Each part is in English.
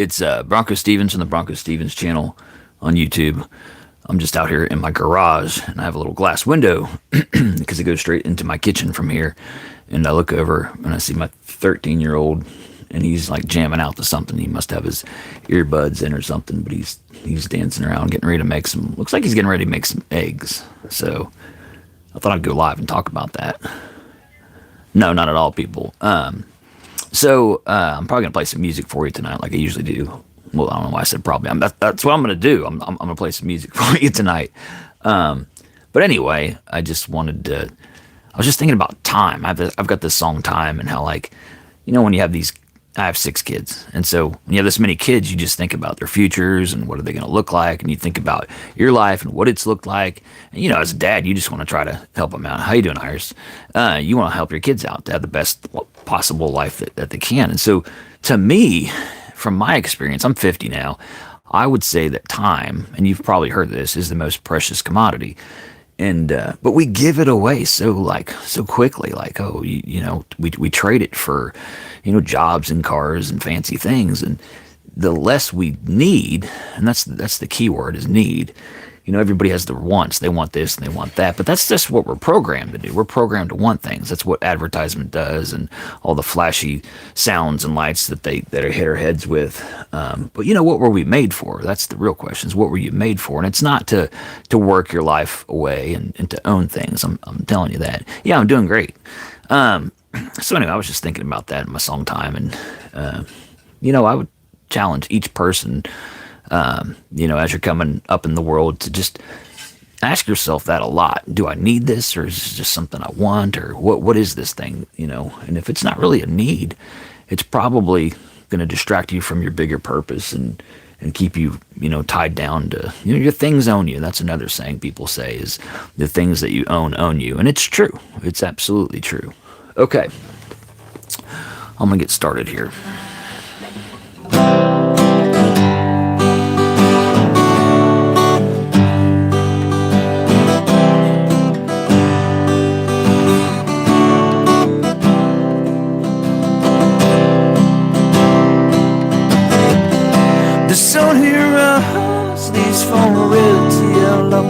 It's BroncoStevens from the BroncoStevens channel on YouTube. I'm just out here in my garage, and I have a little glass window because it goes straight into my kitchen from here. And I look over, and I see my 13-year-old, and he's like jamming out to something. He must have his earbuds in or something, but he's dancing around, getting ready to make some. Looks like he's getting ready to make some eggs. So I thought I'd go live and talk about that. No, not at all, people. So I'm probably gonna play some music for you tonight, like I usually do. Well, I don't know why I said probably. That's what I'm gonna do. I'm gonna play some music for you tonight. But anyway, I just wanted to. I was just thinking about time. I've got this song "Time" and how, like, when you have these. I have 6 kids, and so when you have this many kids, you just think about their futures and what are they going to look like, and you think about your life and what it's looked like. And, as a dad, you just want to try to help them out. How you doing, Iris? You want to help your kids out to have the best possible life that they can. And so, to me, from my experience, I'm 50 now. I would say that time, and you've probably heard this, is the most precious commodity. And but we give it away so quickly, like, oh, we trade it for jobs and cars and fancy things, and the less we need, and that's the key word, is need. Everybody has their wants. They want this and they want that, but that's just what we're programmed to do. We're programmed to want things. That's what advertisement does, and all the flashy sounds and lights that are hit our heads with. But what were we made for? That's the real question: is what were you made for? And it's not to work your life away and to own things. I'm telling you that. Yeah, I'm doing great. So anyway, I was just thinking about that in my song time, and I would challenge each person. As you're coming up in the world, to just ask yourself that a lot. Do I need this, or is this just something I want, or what is this thing, And if it's not really a need, it's probably going to distract you from your bigger purpose and keep you, tied down to, your things own you. That's another saying people say, is the things that you own you. And it's true. It's absolutely true. Okay. I'm going to get started here. The sun here leads from red to yellow.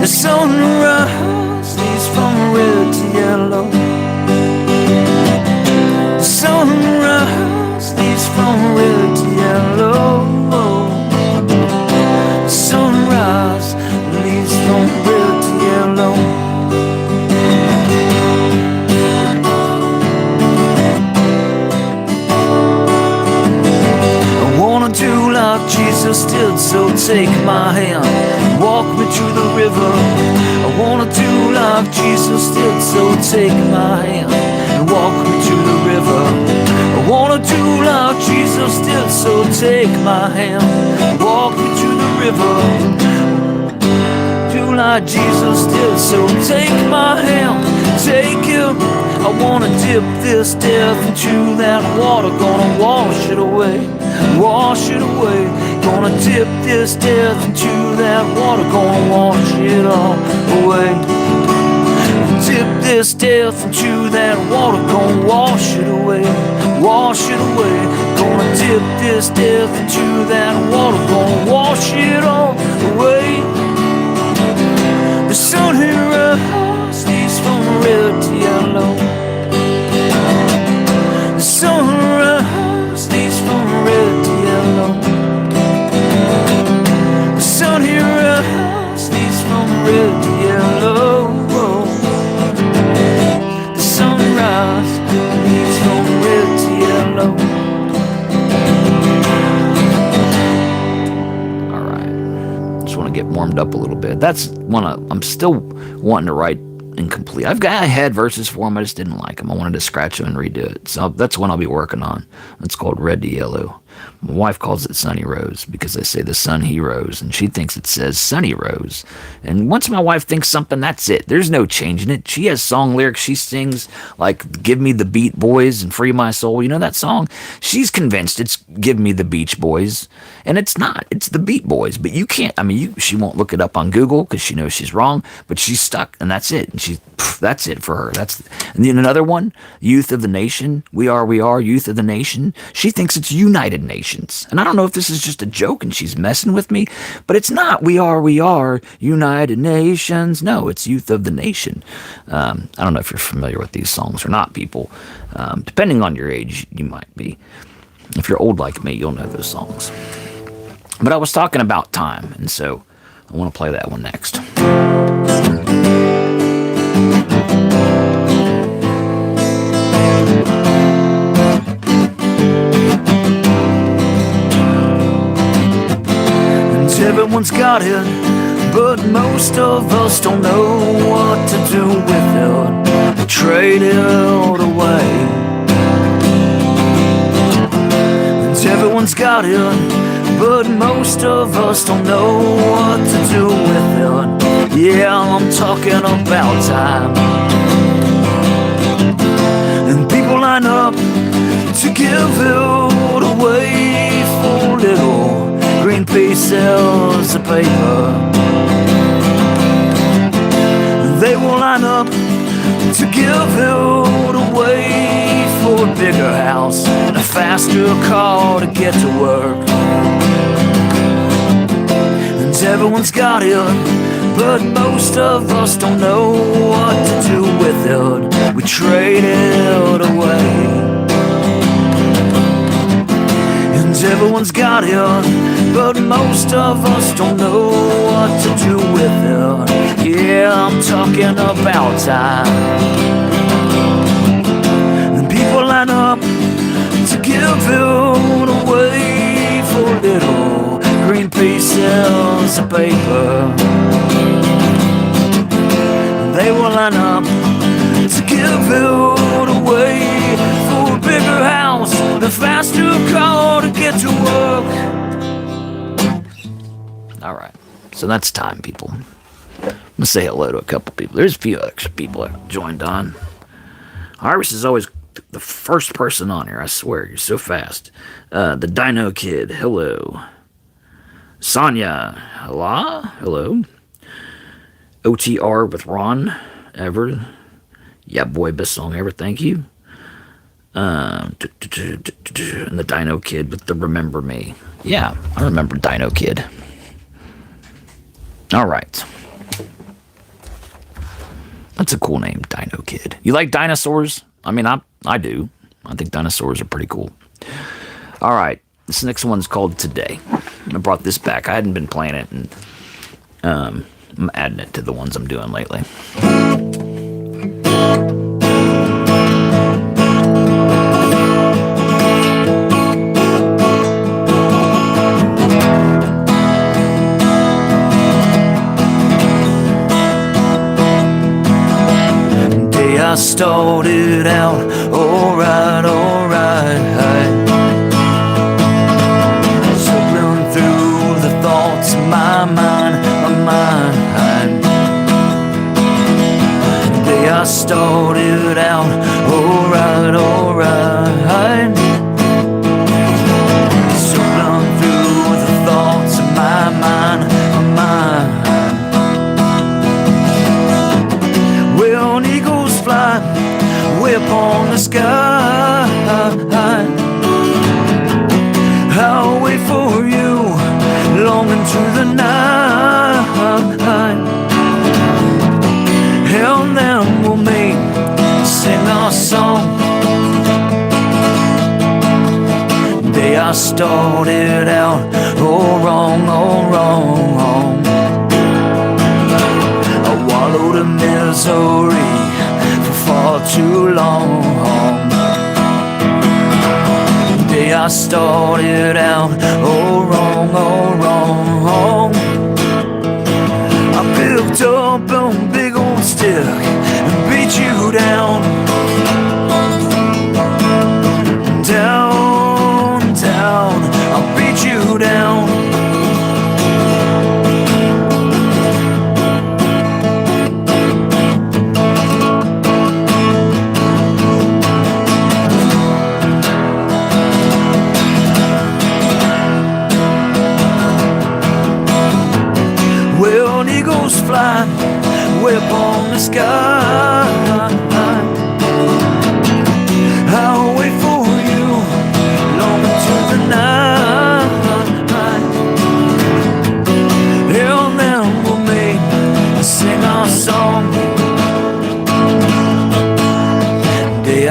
The sun leads from red to yellow. The sun leads from red to yellow. The sunrise leads from red to yellow. Do like Jesus did, so take my hand, walk me to the river. I wanna do like Jesus did, so take my hand and walk me to the river. I wanna do like Jesus did, so take my hand and walk me to the river. Do like Jesus did, so take my hand, take it. I wanna dip this death into that water, gonna wash it away. Wash it away. Gonna dip this death into that water, gonna wash it all away. Dip this death into that water, gonna wash it away. Wash it away. Gonna dip this death into that water, gonna wash it all away. The sun here leads from red to yellow. The sun leads from red to yellow. The sun here leads from red to yellow. The sunrise leads from red to yellow. All right, just want to get warmed up a little bit. That's one I'm still wanting to write incomplete. I had verses for them, I just didn't like them. I wanted to scratch them and redo it. So that's one I'll be working on. It's called Red to Yellow. My wife calls it Sunny Rose because they say the sun he rose, and she thinks it says Sunny Rose. And once my wife thinks something, that's it. There's no changing it. She has song lyrics she sings like Give Me the Beat Boys and Free My Soul. You know that song? She's convinced it's Give Me the Beach Boys, and it's not. It's the Beat Boys. But you can't, she won't look it up on Google because she knows she's wrong, but she's stuck, and that's it. And that's it for her. And then another one, Youth of the Nation. We are, Youth of the Nation. She thinks it's United Nations. And I don't know if this is just a joke and she's messing with me, but it's not. We are, United Nations. No, it's Youth of the Nation. I don't know if you're familiar with these songs or not, people. Depending on your age, you might be. If you're old like me, you'll know those songs. But I was talking about time, and so I want to play that one next. Everyone's got it, but most of us don't know what to do with it. They trade it away. And everyone's got it, but most of us don't know what to do with it. Yeah, I'm talking about time. And people line up to give it away for little green pieces of paper. They will line up to give it away for a bigger house and a faster car to get to work. And everyone's got it, but most of us don't know what to do with it. We trade it away. Everyone's got it, but most of us don't know what to do with it. Yeah, I'm talking about time. And people line up to give it away for little green pieces of paper. They will line up to give it away for a bigger house, a faster car to get to work. Alright, so that's time, people. I'm gonna say hello to a couple people. There's a few extra people that joined on. Iris is always the first person on here, I swear, you're so fast. The Dino Kid, hello. Sonia, hello. OTR with Ron, ever. Yeah, boy, best song ever, thank you. And the Dino Kid with the Remember Me. Yeah, I remember Dino Kid. Alright. That's a cool name, Dino Kid. You like dinosaurs? I do. I think dinosaurs are pretty cool. Alright, this next one's called Today. I brought this back. I hadn't been playing it, and I'm adding it to the ones I'm doing lately. I started out alright. Circling through the thoughts of my mind. The day I started out alright. Circling through the thoughts of my mind. Well, eagles fly way upon the sky. I'll wait for you long into the night, and then we'll meet, sing our song. Day I started out all wrong. I wallowed in misery for far too long. Day I started out all wrong. I picked up a big old stick and beat you down. Down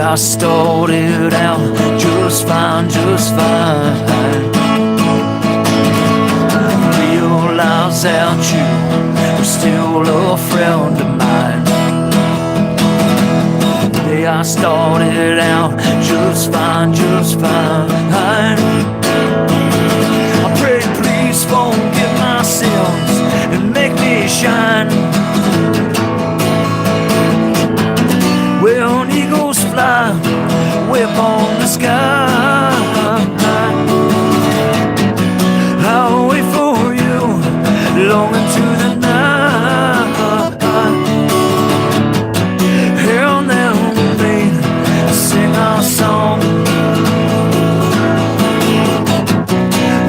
I started out just fine, just fine. Realize that you were still a friend of mine. The day I started out just fine, just fine. I pray please forgive my sins and make me shine. When eagles fly way up on the sky, I'll wait for you long into the night. And then we'll sing our song.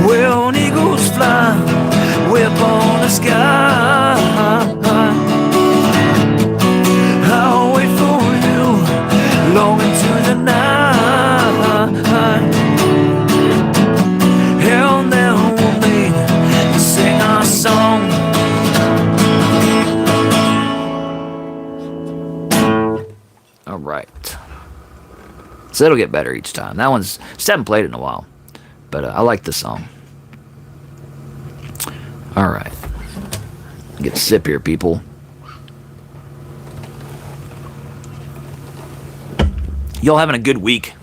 When eagles fly way up on the sky, I'll wait for you long into the night. And then we'll meet and sing our song. All right. So it'll get better each time. That one's, just haven't played it in a while. But I like this song. All right. Get a sip here, people. Y'all having a good week?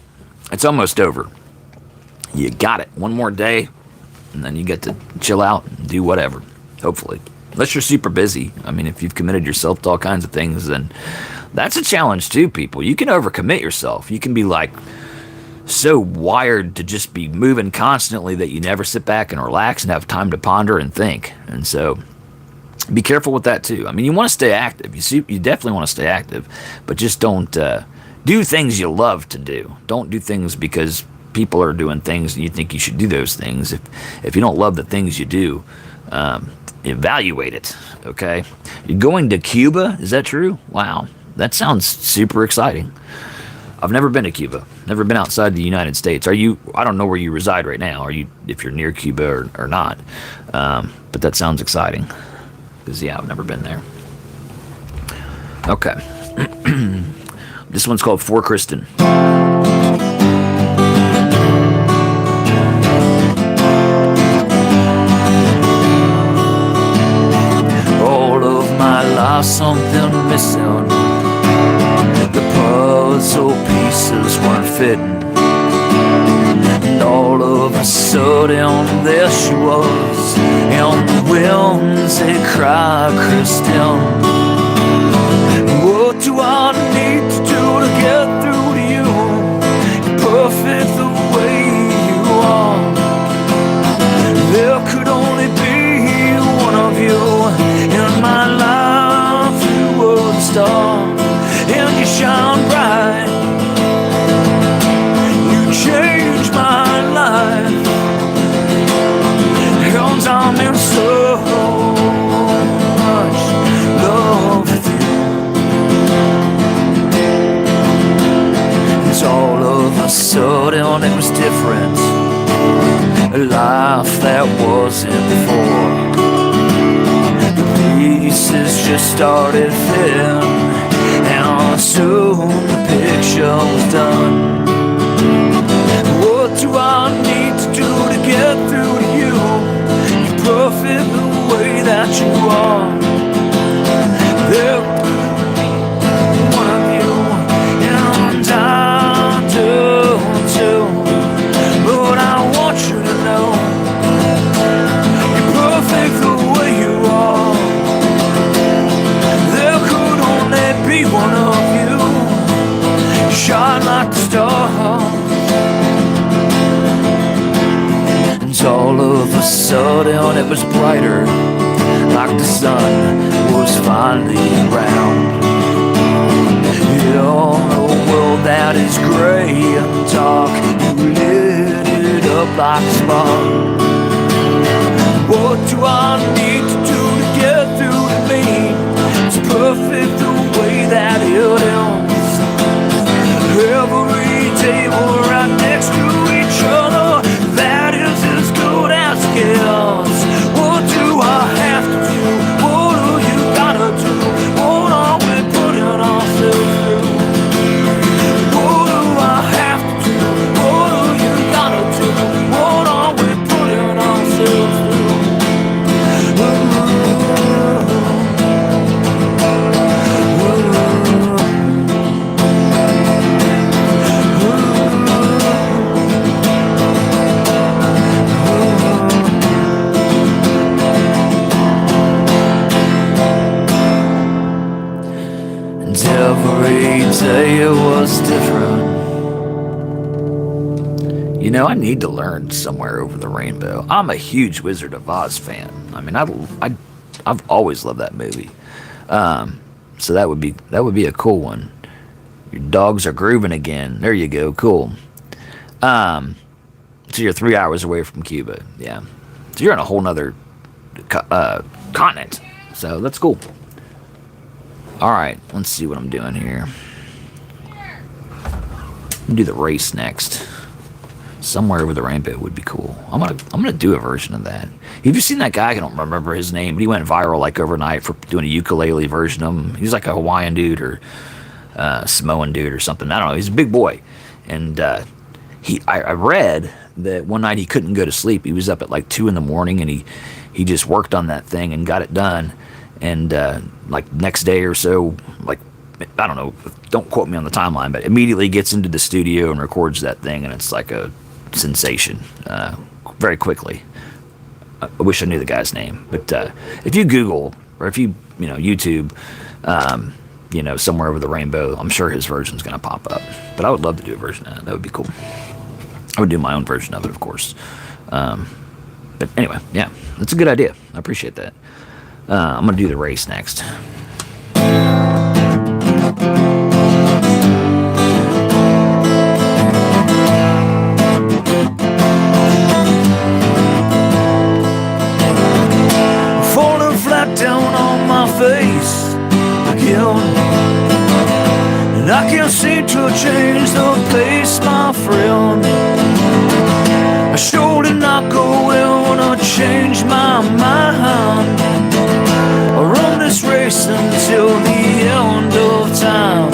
It's almost over. You got it. One more day, and then you get to chill out and do whatever, hopefully. Unless you're super busy. I mean, if you've committed yourself to all kinds of things, then that's a challenge too, people. You can overcommit yourself. You can be like so wired to just be moving constantly that you never sit back and relax and have time to ponder and think. And so be careful with that too. I mean, you want to stay active. You definitely want to stay active, but just don't do things you love to do. Don't do things because people are doing things and you think you should do those things. If you don't love the things you do, evaluate it, okay? You're going to Cuba? Is that true? Wow, that sounds super exciting. I've never been to Cuba. Never been outside the United States. Are you? I don't know where you reside right now. Are you? If you're near Cuba or not? But that sounds exciting. Because yeah, I've never been there. Okay. This one's called For Kristin. All of my life something missing. The puzzle pieces weren't fitting. And all of a sudden there she was. And the winds they cry, Kristin. What do I need to do to get through to you? You're perfect the way you are. There could only be one of you in my life. You were the star, and you shine bright. You changed my life, and I'm in so much love with you. It's all of a sudden it was different, a life that wasn't before. The pieces just started fitting, and soon the picture was done. What do I need to do to get through to you? You're perfect the way that you are. There could be one of you, and I do too. But I want you to know you're perfect the way you are. There could only be one of you. You shine like a star. And all of a sudden it was brighter, like the sun was finally around. In a world that is gray and dark, you lit it up like a spark. What do I need to do to get through to me? It's perfect the way that it ends. Every table right next to each other, that is as good as it gets. What do I have to do? What do you gotta do? What are we putting ourselves through? What need to learn Somewhere Over the Rainbow. I'm a huge Wizard of Oz fan. I mean, I've always loved that movie. So that would be a cool one. Your dogs are grooving again. There you go. Cool. So you're 3 hours away from Cuba. Yeah. So you're on a whole nother continent. So that's cool. All right. Let's see what I'm doing here. Do the race next. Somewhere Over the Rainbow would be cool. I'm gonna do a version of that. Have you seen that guy? I don't remember his name, but he went viral like overnight for doing a ukulele version of him. He's like a Hawaiian dude or Samoan dude or something. I don't know. He's a big boy, and I read that one night he couldn't go to sleep. He was up at like 2 a.m. and he just worked on that thing and got it done. And like next day or so, like, I don't know, don't quote me on the timeline, but immediately gets into the studio and records that thing, and it's like a sensation very quickly. I wish I knew the guy's name, but if you Google or if you YouTube, Somewhere Over the Rainbow, I'm sure his version's going to pop up. But I would love to do a version of that. That would be cool. I would do my own version of it, of course. But anyway, yeah, that's a good idea. I appreciate that. I'm going to do the race next. Falling flat down on my face again, and I can't seem to change the pace, my friend. I sure did not go well when I changed my mind. I run this race until the end of time,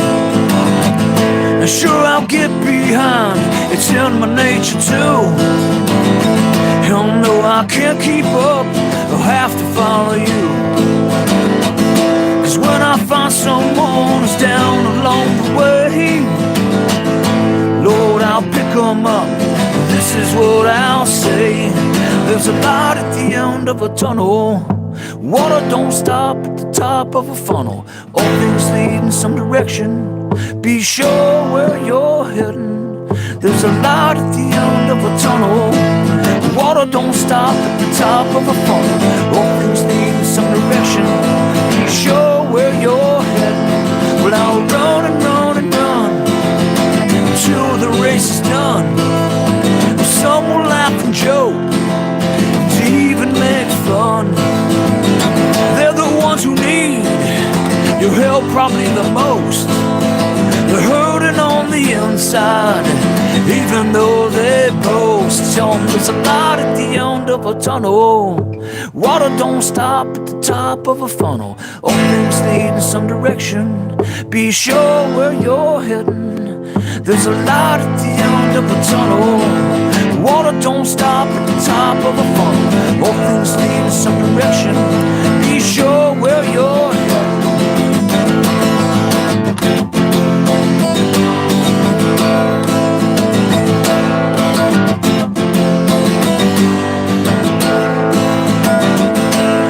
and sure I'll get behind, it's in my nature too. Hell no, I can't keep up, I'll have to follow you. Cause when I find someone who's down along the way, Lord, I'll pick 'em up. This is what I'll say. There's a light at the end of a tunnel. Water don't stop at the top of a funnel. All things lead in some direction. Be sure where you're heading. There's a light at the end of a tunnel. Water don't stop at the top of a funnel. All things lead in some direction. Be sure where you're heading. Well, I'll run and run and run until the race is done. Some will laugh and joke, to even make fun. They're the ones who need your help probably the most. They're hurting on the inside, even though they boast. Tell them there's a light at the end of a tunnel. Water don't stop at the top of a funnel. All things lead in some direction. Be sure where you're heading. There's a light at the end of a tunnel. Water don't stop at the top of a funnel. All things lead in some direction. Be sure where you're heading.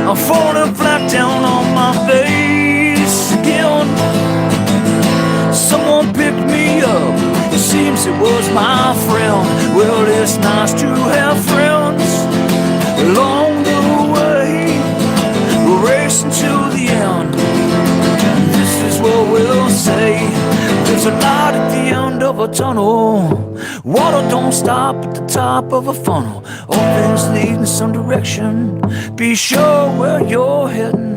I'm falling flat down on my face again. Someone picked me up, it seems it was my friend. Well, it's nice to have friends along the way. We're racing to the end. This is what we'll say. There's a light at the end of a tunnel. Water don't stop at the top of a funnel. All things lead in some direction. Be sure where you're heading.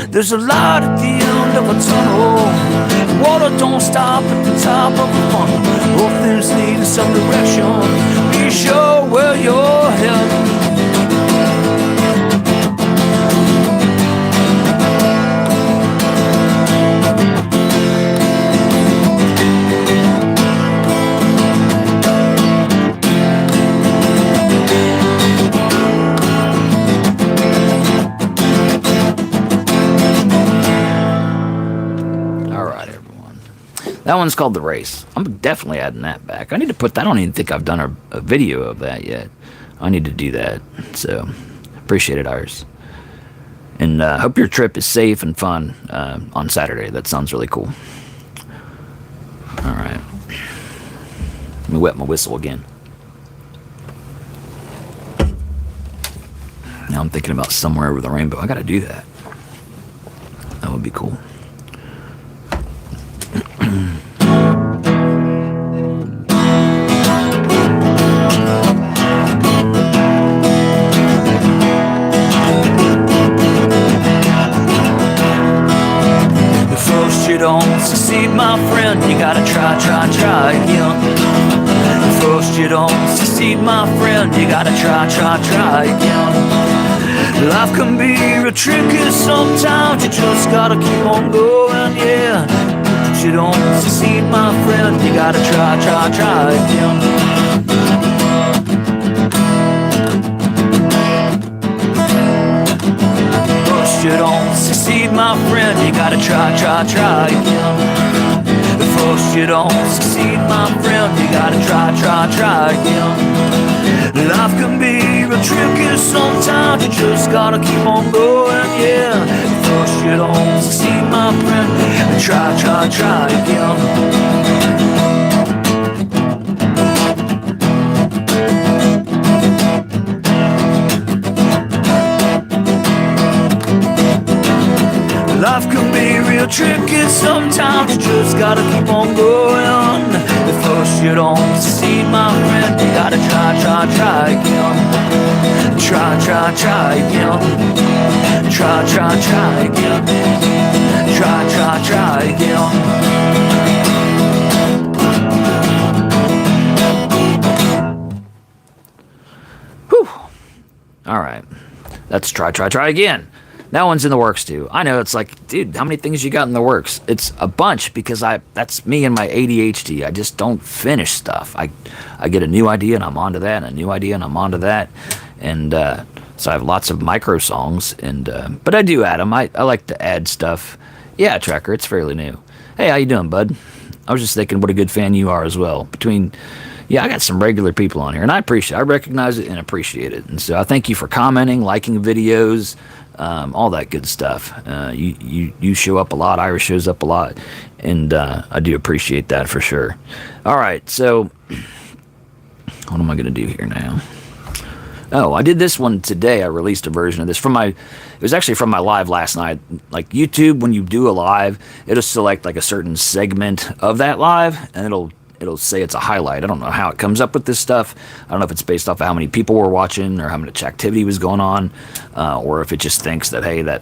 There's a light at the end of a tunnel. Water don't stop at the top of a funnel. All things lead in some direction. Be sure where you're heading. That one's called The Race. I'm definitely adding that back. I need to put that. I don't even think I've done a video of that yet. I need to do that. So, appreciate it, Iris. And hope your trip is safe and fun on Saturday. That sounds really cool. All right. Let me wet my whistle again. Now I'm thinking about Somewhere Over the Rainbow. I gotta do that. That would be cool. First you don't succeed, my friend, you gotta try again. First you don't succeed, my friend, you gotta try again. Life can be real tricky sometimes, you just gotta keep on going, yeah. First you don't succeed, my friend, you gotta try again. You don't succeed, my friend, you gotta try again. First you don't succeed, my friend, you gotta try again. Life can be real tricky sometimes, you just gotta keep on going, yeah. First you don't succeed, my friend, try again. Life can be real tricky sometimes, you just gotta keep on going. If first you don't succeed, my friend, you gotta try again. Try again. Try again. Try again. Whew. All right. Let's try again. That one's in the works too. I know, it's like, dude, how many things you got in the works? It's a bunch, because that's me and my ADHD. I just don't finish stuff. I get a new idea and I'm onto that, and a new idea and I'm onto that. And so I have lots of micro songs, and but I do add them. I like to add stuff. Yeah, Tracker, it's fairly new. Hey, how you doing, bud? I was just thinking what a good fan you are as well. I got some regular people on here, and I recognize it and appreciate it. And so I thank you for commenting, liking videos, all that good stuff. You show up a lot. Iris shows up a lot, and I do appreciate that for sure. All right, so what am I going to do here now? Oh, I did this one today. I released a version of this it was actually from my live last night. Like YouTube, when you do a live, it'll select like a certain segment of that live, and it'll say it's a highlight. I don't know how it comes up with this stuff. I don't know if it's based off of how many people were watching or how much activity was going on, or if it just thinks that, hey, that,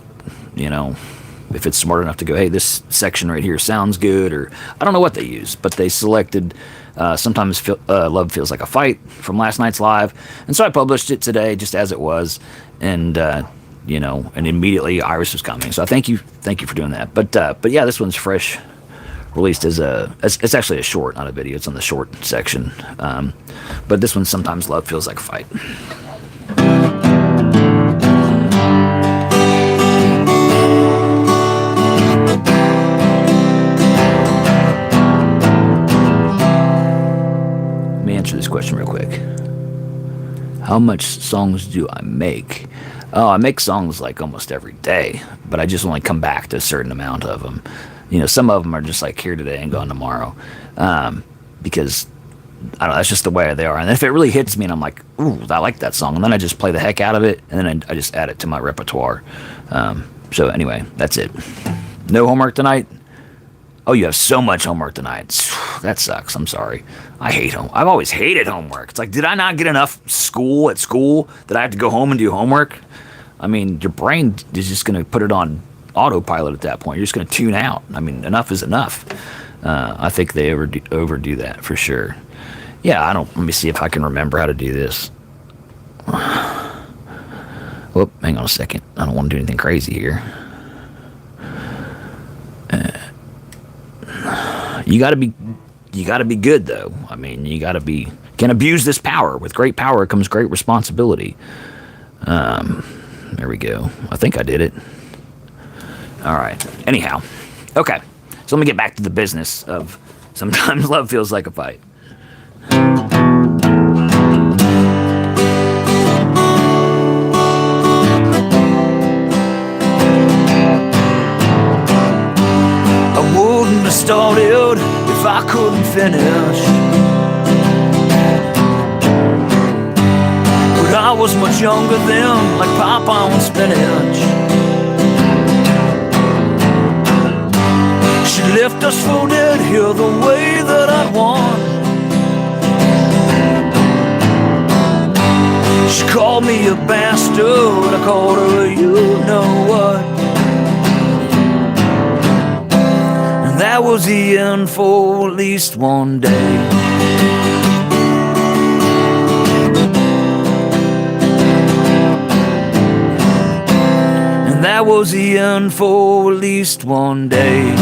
if it's smart enough to go, hey, this section right here sounds good, or I don't know what they use, but they selected Sometimes Love Feels Like a Fight from last night's live, and so I published it today just as it was, and and immediately Iris was coming. So thank you for doing that. But yeah, this one's fresh. Released as it's actually a short, not a video. It's on the short section. But this one, Sometimes Love Feels Like a Fight. Let me answer this question real quick. How much songs do I make? Oh, I make songs like almost every day, but I just only come back to a certain amount of them. Some of them are just like here today and gone tomorrow, because I don't know, that's just the way they are. And if it really hits me and I'm like, ooh, I like that song, and then I just play the heck out of it, and then I just add it to my repertoire. So anyway, that's it. No homework tonight? Oh, you have so much homework tonight. That sucks. I'm sorry. I hate homework. I've always hated homework. It's like, did I not get enough school that I have to go home and do homework? I mean, your brain is just going to put it on autopilot at that point. You're just going to tune out. I mean, enough is enough. I think they overdo that for sure. Yeah, let me see if I can remember how to do this. Whoop, hang on a second. I don't want to do anything crazy here. You gotta be good though. I mean, can abuse this power. With great power comes great responsibility. There we go. I think I did it. All right. Anyhow, okay. So let me get back to the business of Sometimes Love Feels Like a Fight. I wouldn't have started if I couldn't finish. But I was much younger then, like Popeye on spinach. She left us for dead here the way that I'd want. She called me a bastard, I called her a you-know-what. And that was the end for at least one day. And that was the end for at least one day.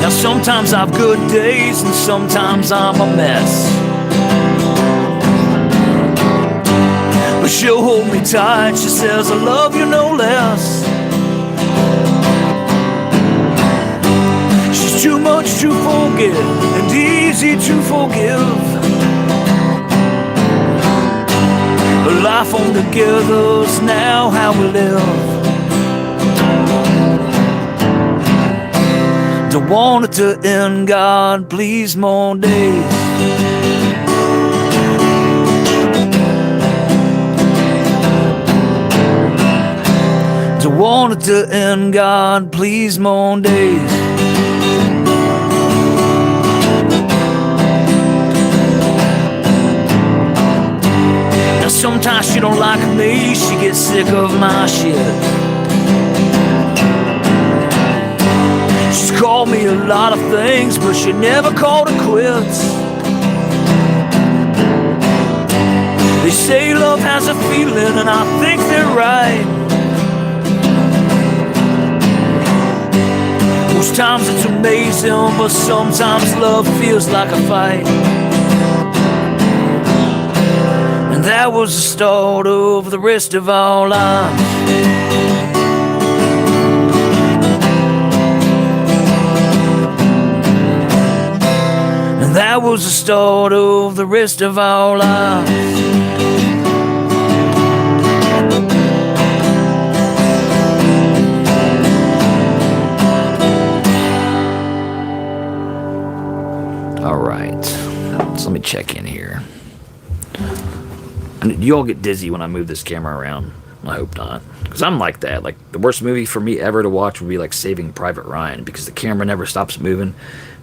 Sometimes I've good days and sometimes I'm a mess. But she'll hold me tight, she says I love you no less. She's too much to forget and easy to forgive. But life on together's now how we live. Don't want it to end, God, please, more days. Don't want it to end, God, please, more days. Now sometimes she don't like me, she gets sick of my shit. She's called me a lot of things, but she never called it quits. They say love has a feeling, and I think they're right. Most times it's amazing, but sometimes love feels like a fight. And that was the start of the rest of our lives. And that was the start of the rest of our lives. All right, so let me check in here. And you all get dizzy when I move this camera around. I hope not, because I'm like that. Like, the worst movie for me ever to watch would be like Saving Private Ryan, because the camera never stops moving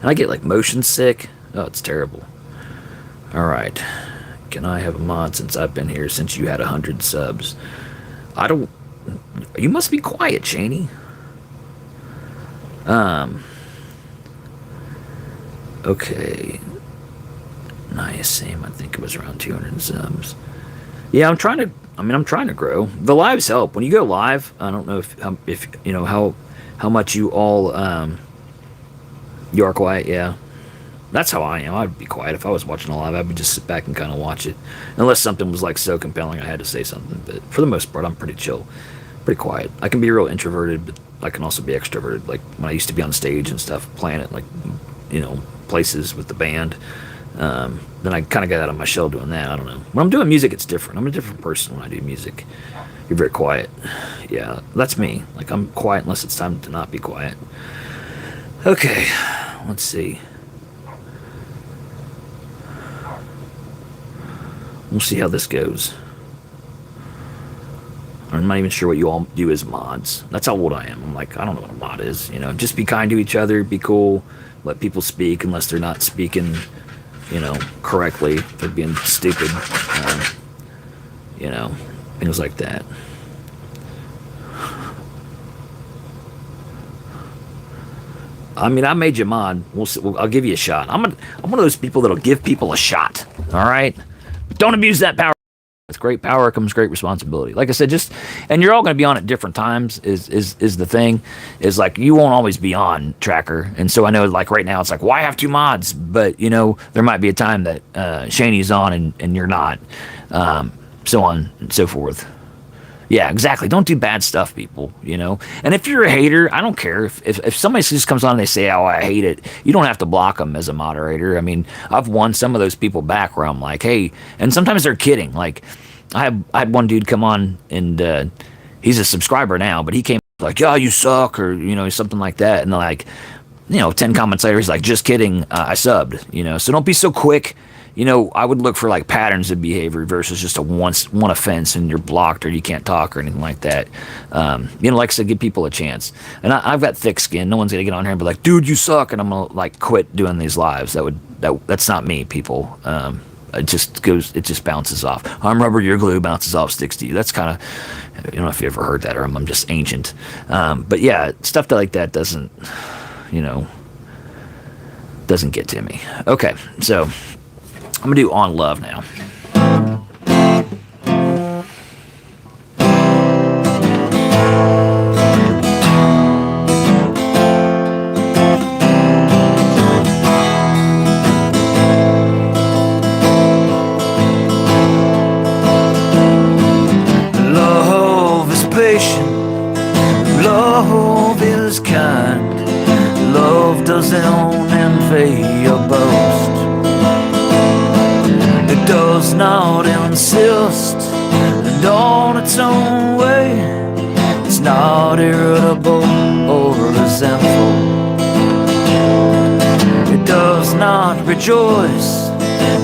and I get like motion sick. Oh, it's terrible. Alright. Can I have a mod since I've been here since you had 100 subs? I don't... You must be quiet, Cheney. Okay. Nice, same. I think it was around 200 subs. Yeah, I'm trying to grow. The lives help. When you go live, I don't know if you know how much you all you are quiet. Yeah, that's how I am. I'd be quiet if I was watching a live. I would just sit back and kind of watch it, unless something was like so compelling I had to say something. But for the most part, I'm pretty chill, pretty quiet. I can be real introverted, but I can also be extroverted. Like when I used to be on stage and stuff, playing at like places with the band. Then I kind of got out of my shell doing that. I don't know. When I'm doing music, it's different. I'm a different person when I do music. You're very quiet. Yeah, that's me. Like, I'm quiet unless it's time to not be quiet. Okay, let's see. We'll see how this goes. I'm not even sure what you all do as mods. That's how old I am. I'm like, I don't know what a mod is. Just be kind to each other, be cool, let people speak unless they're not speaking correctly. They're being stupid, things like that. I mean, I made you mod. I'll give you a shot. I'm one of those people that'll give people a shot. All right, but don't abuse that power. With great power comes great responsibility. Like I said, and you're all going to be on at different times. Is the thing? Is like you won't always be on Tracker, and so I know like right now it's like, why have two mods? But there might be a time that Shaney's on and you're not, so on and so forth. Yeah, exactly. Don't do bad stuff, people, And if you're a hater, I don't care. If somebody just comes on and they say, oh, I hate it, you don't have to block them as a moderator. I mean, I've won some of those people back where I'm like, hey, and sometimes they're kidding. Like, I had one dude come on and he's a subscriber now, but he came like, yeah, you suck, or, something like that. And like, 10 comments later, he's like, just kidding, I subbed, so don't be so quick. I would look for like patterns of behavior versus just a one offense and you're blocked or you can't talk or anything like that. Like I said, give people a chance. And I've got thick skin. No one's gonna get on here and be like, dude, you suck, and I'm gonna like quit doing these lives. That's not me, people. It just bounces off. I'm rubber, you're glue, bounces off, sticks to you. That's kind of, I don't know if you ever heard that, or I'm just ancient. But yeah, stuff like that doesn't get to me. Okay, so I'm gonna do On Love now. Love is patient, love is kind, love doesn't envy or boast. It does not insist, and on its own way, it's not irritable or resentful. It does not rejoice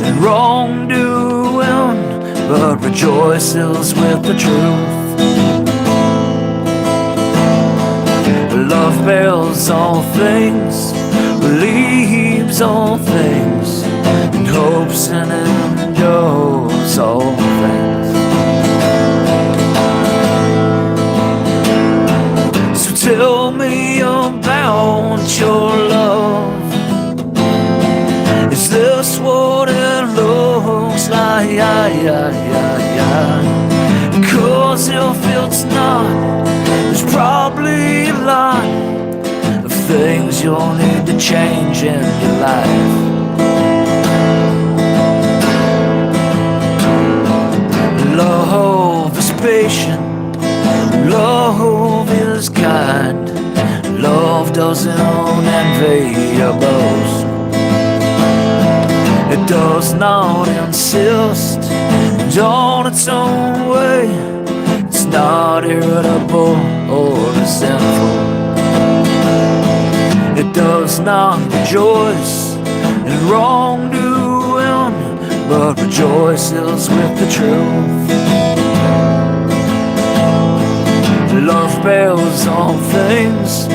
in wrongdoing, but rejoices with the truth. Love bears all things, believes all things, and hopes and endures all things. So tell me about your love. Is this what it looks like? Cause if it's not, there's probably a lot of things you'll need to change in your life. Love is patient, love is kind, love doesn't envy or boast. It does not insist, and on its own way, it's not irritable or resentful. It does not rejoice in wrongdoing, but rejoices with the truth. Love bears all things,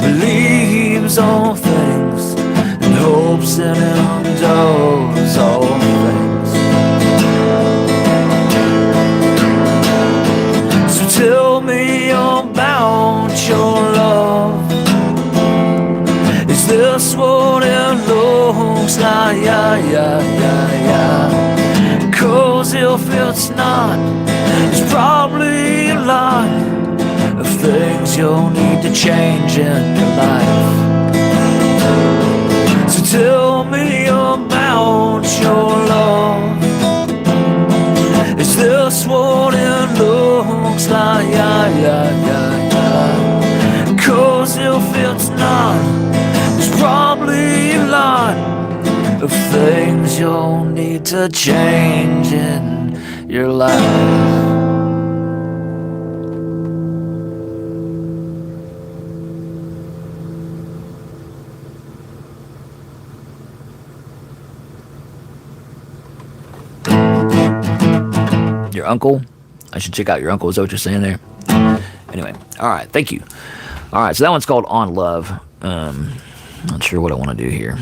believes all things, and hopes and endures all things. So tell me about your love. Is this what it looks like? Cause if it's not, there's probably a lot of things you'll need to change in your life. So tell me about your love. Is this what it looks like? Cause if it's not, there's probably a lot of things you'll need to change in your life. Your uncle? I should check out your uncle. Is that what you're saying there? Anyway, all right, thank you. All right, so that one's called On Love. Not sure what I want to do here.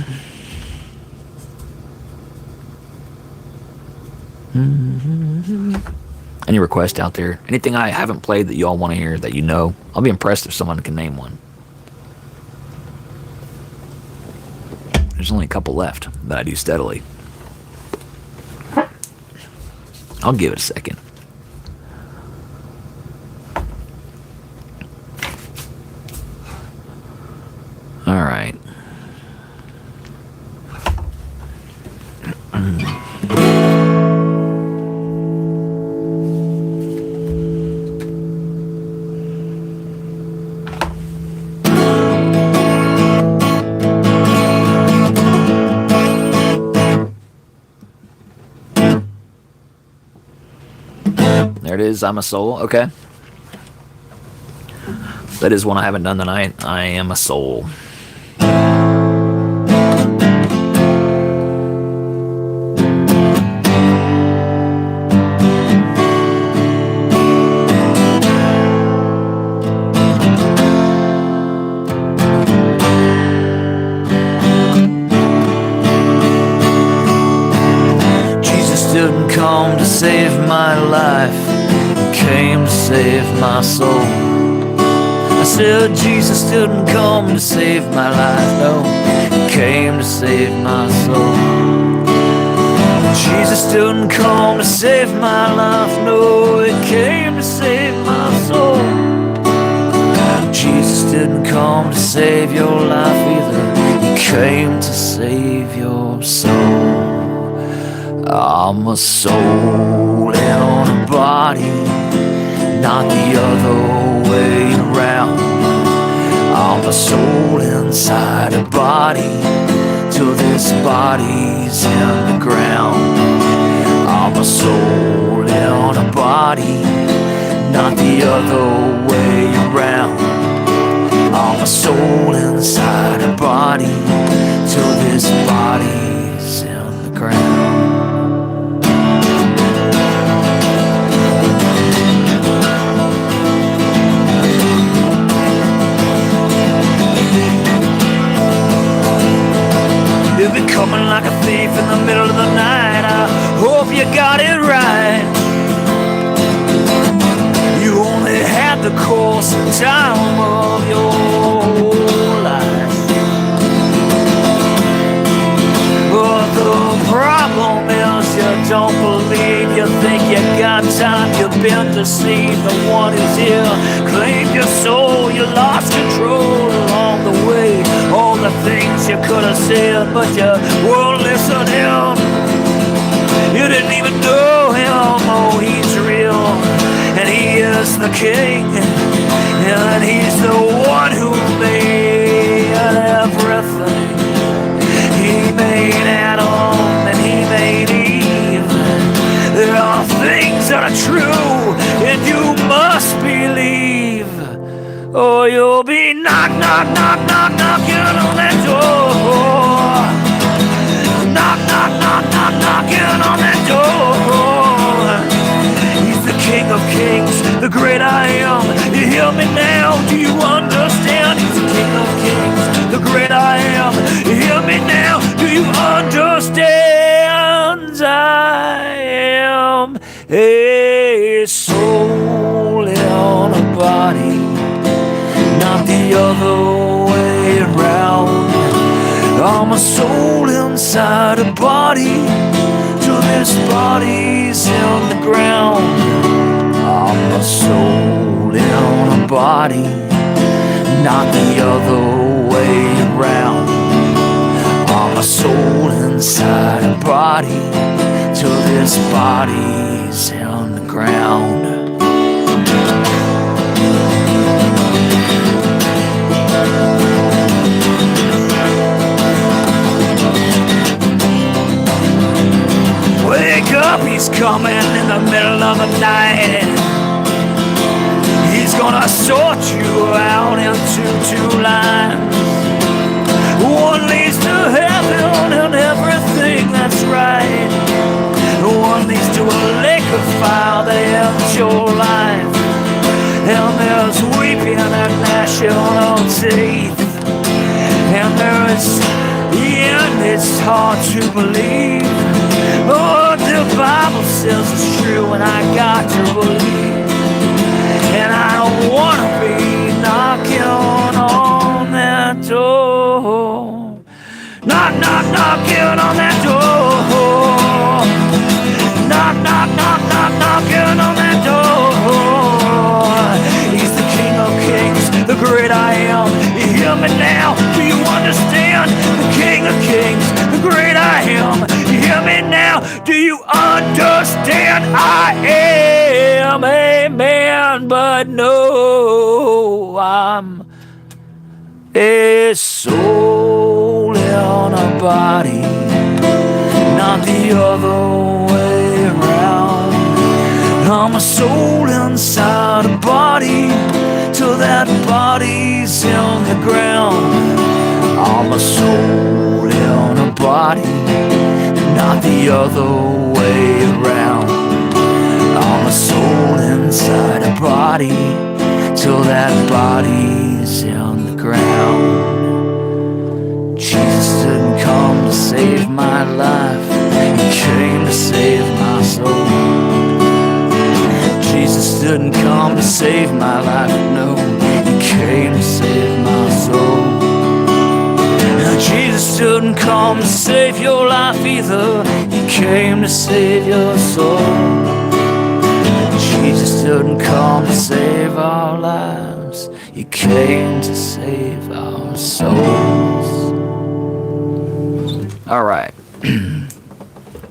Any requests out there? Anything I haven't played that you all want to hear that you know? I'll be impressed if someone can name one. There's only a couple left that I do steadily. I'll give it a second. All right. There it is. I'm a soul. Okay. That is one I haven't done tonight. I am a soul. save my life, came to save my soul. I said Jesus didn't come to save my life, no, he came to save my soul. Jesus didn't come to save my life, no, he came to save my soul. Jesus didn't come to save your life either, he came to save your soul. I'm a soul in a body, not the other way around. I'm a soul inside a body, till this body's in the ground. I'm a soul in a body, not the other way around. I'm a soul inside a body, till this body's in the ground. You've been coming like a thief in the middle of the night, I hope you got it right. You only had the course and time of your life. But the problem is you don't believe, you think you got time, you've been deceived. The one who's here claimed your soul, you lost control along the way. All the things you could have said, but you weren't listening. You didn't even know him, oh he's real, and he is the king, and he's the one who made everything. He made Adam and he made Eve. There are things that are true and you must believe, or you'll be knocking on that door. Knocking on that door. He's the King of Kings, the great I am. You hear me now, do you understand? He's the King of Kings, the great I am. You hear me now, do you understand? I am a soul in a body, not the other way around. I'm a soul inside a body, till this body's in the ground. I'm a soul in a body, not the other way around. I'm a soul inside a body, till this body's in the ground. Wake up, he's coming in the middle of the night. He's gonna sort you out into two lines. One leads to heaven and everything that's right. One leads to a lake of fire that ends your life. And there's weeping and gnashing of teeth. And there is the end, it's hard to believe. Oh, the Bible says it's true, and I got to believe. And I don't want to be knocking on that door. Knocking on that door. Knocking on that door. He's the King of Kings, the great I am. You hear me now? Do you understand? The King of Kings, the great I am. You hear me now? Do you understand? I am a man, but no, I'm a soul in a body, not the other way around. I'm a soul inside a body, till that body's in the ground. I'm a soul in a body, not the other way around. I'm a soul inside a body, till that body's in the ground. Jesus didn't come to save my life, he came to save my soul. didn't come to save my life, no, he came to save my soul. Now, Jesus didn't come to save your life either, he came to save your soul. Jesus didn't come to save our lives, he came to save our souls. All right.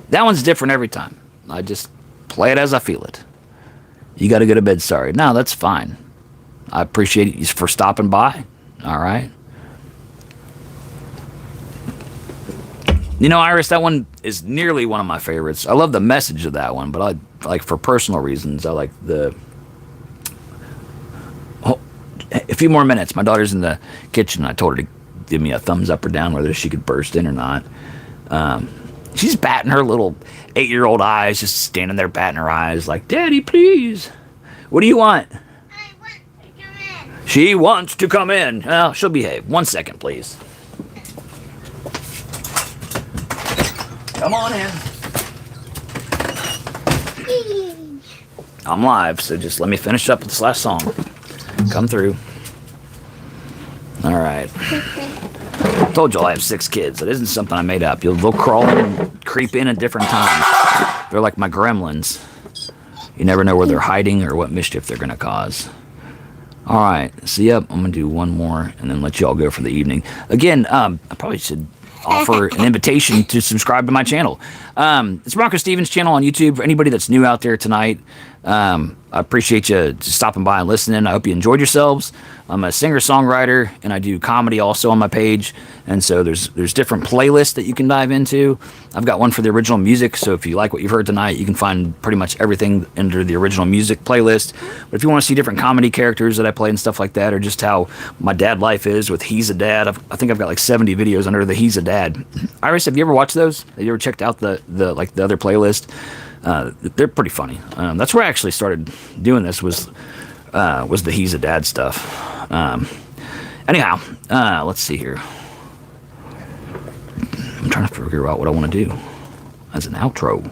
That one's different every time. I just play it as I feel it. You got to go to bed sorry. No, that's fine. I appreciate you for stopping by. All right. You know, Iris, that one is nearly one of my favorites. I love the message of that one, but I like, for personal reasons, I like the... Oh, a few more minutes. My daughter's in the kitchen. I told her to give me a thumbs up or down whether she could burst in or not. She's batting her little 8-year-old eyes, just standing there batting her eyes like, Daddy, please. What do you want? I want to come in. She wants to come in. Well, she'll behave. 1 second, please. Come on in. I'm live, so just let me finish up with this last song. Come through. All right. I told y'all I have 6 kids. It isn't something I made up. They'll crawl in and creep in at different times. They're like my gremlins. You never know where they're hiding or what mischief they're going to cause. All right. So, yep, I'm going to do one more and then let y'all go for the evening. Again, I probably should offer an invitation to subscribe to my channel. It's BroncoStevens channel on YouTube. For anybody that's new out there tonight, I appreciate you stopping by and listening. I hope you enjoyed yourselves. I'm a singer-songwriter, and I do comedy also on my page. And so there's different playlists that you can dive into. I've got one for the original music, so if you like what you've heard tonight, you can find pretty much everything under the original music playlist. But if you want to see different comedy characters that I play and stuff like that, or just how my dad life is with He's a Dad, I think I've got like 70 videos under the He's a Dad. Iris, have you ever watched those? Have you ever checked out the other playlist? They're pretty funny. That's where I actually started doing this was the He's a Dad stuff. Anyhow, let's see here. I'm trying to figure out what I want to do as an outro.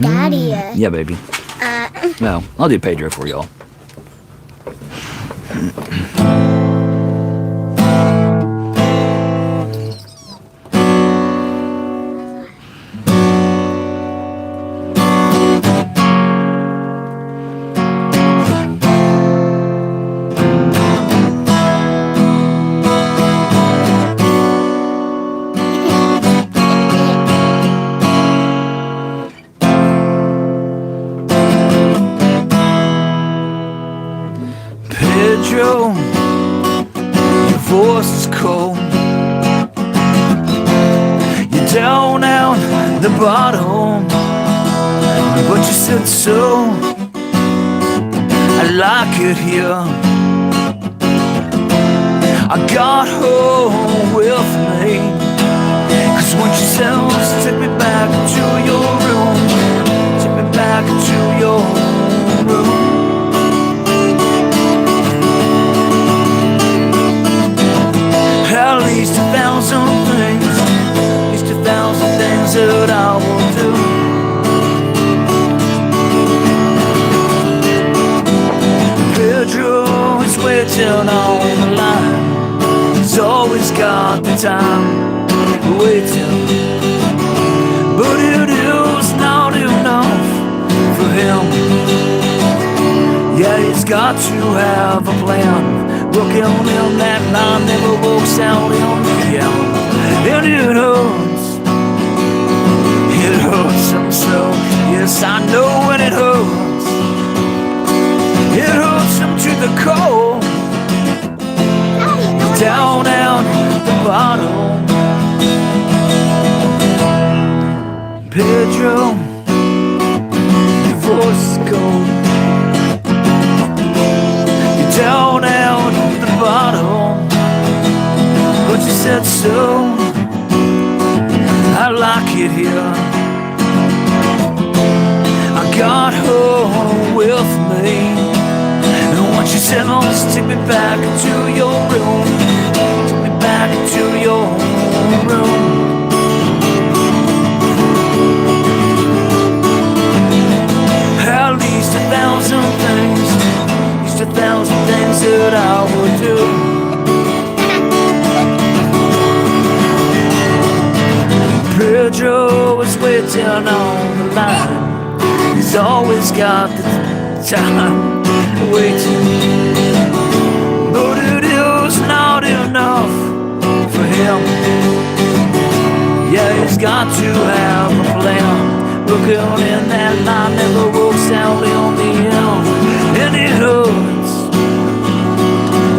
Daddy. Yeah, baby. No, I'll do Pedro for y'all. Pedro, your voice is cold. You're down out the bottom, but you said so. I like it here. I got home with me, 'cause when she says, take me back to your room, take me back to your room. At least 1,000 things, at least 1,000 things that I will do. Pedro is waiting on the line. He's always got the time waiting, but it is not enough for him. Yeah, he's got to have a plan. Working on him, that line never works out on me. And it hurts him so. Yes, I know when it hurts. It hurts him to the core. Down at the bottom. Pedro, your voice is gold. You're down at the bottom, but you said so. I like it here. I got her with me, and once you said, oh, just take me back to your room, take me back to your room. At least 1,000 Pedro is waiting on the line. He's always got the time waiting. But it is not enough for him. Yeah, he's got to have a plan. Looking in that line never works out on the end. And it hurts.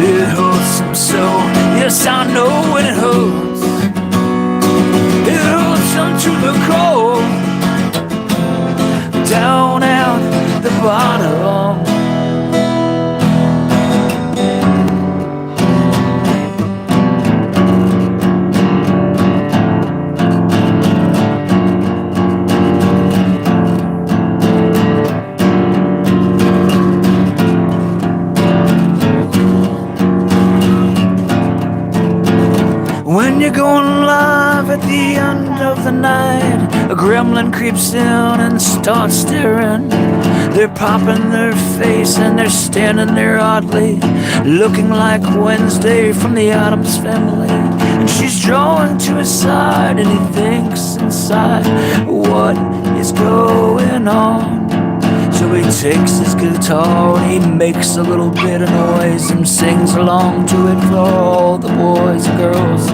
It hurts him so. Yes, I know it hurts. It hurts him to the core. Down at the bottom. When you're going live at the end of the night, a gremlin creeps in and starts staring. They're popping their face and they're standing there oddly, looking like Wednesday from the Addams Family. And she's drawing to his side and he thinks inside, what is going on? So he takes his guitar and he makes a little bit of noise and sings along to it for all the boys and girls.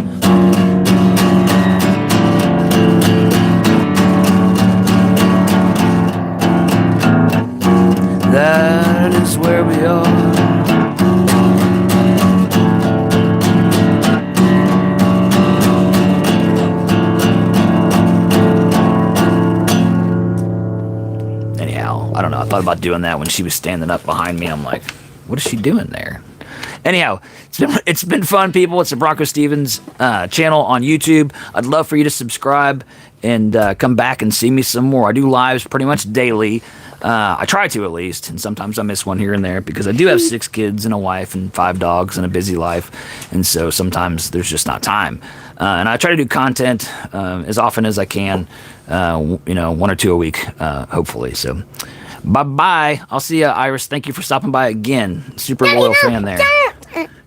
That is where we are. Anyhow, I don't know. I thought about doing that when she was standing up behind me. I'm like, what is she doing there? Anyhow, it's been fun, people. It's the BroncoStevens channel on YouTube. I'd love for you to subscribe and come back and see me some more. I do lives pretty much daily. I try to, at least, and sometimes I miss one here and there because I do have 6 kids and a wife and 5 dogs and a busy life, and so sometimes there's just not time. And I try to do content as often as I can, 1 or 2 a week, hopefully. So, bye-bye. I'll see you, Iris. Thank you for stopping by again. Super loyal fan there.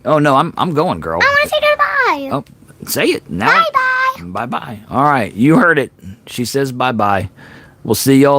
Oh, no, I'm going, girl. I want to say goodbye. Oh, say it now. Bye-bye. Bye-bye. All right, you heard it. She says bye-bye. We'll see y'all.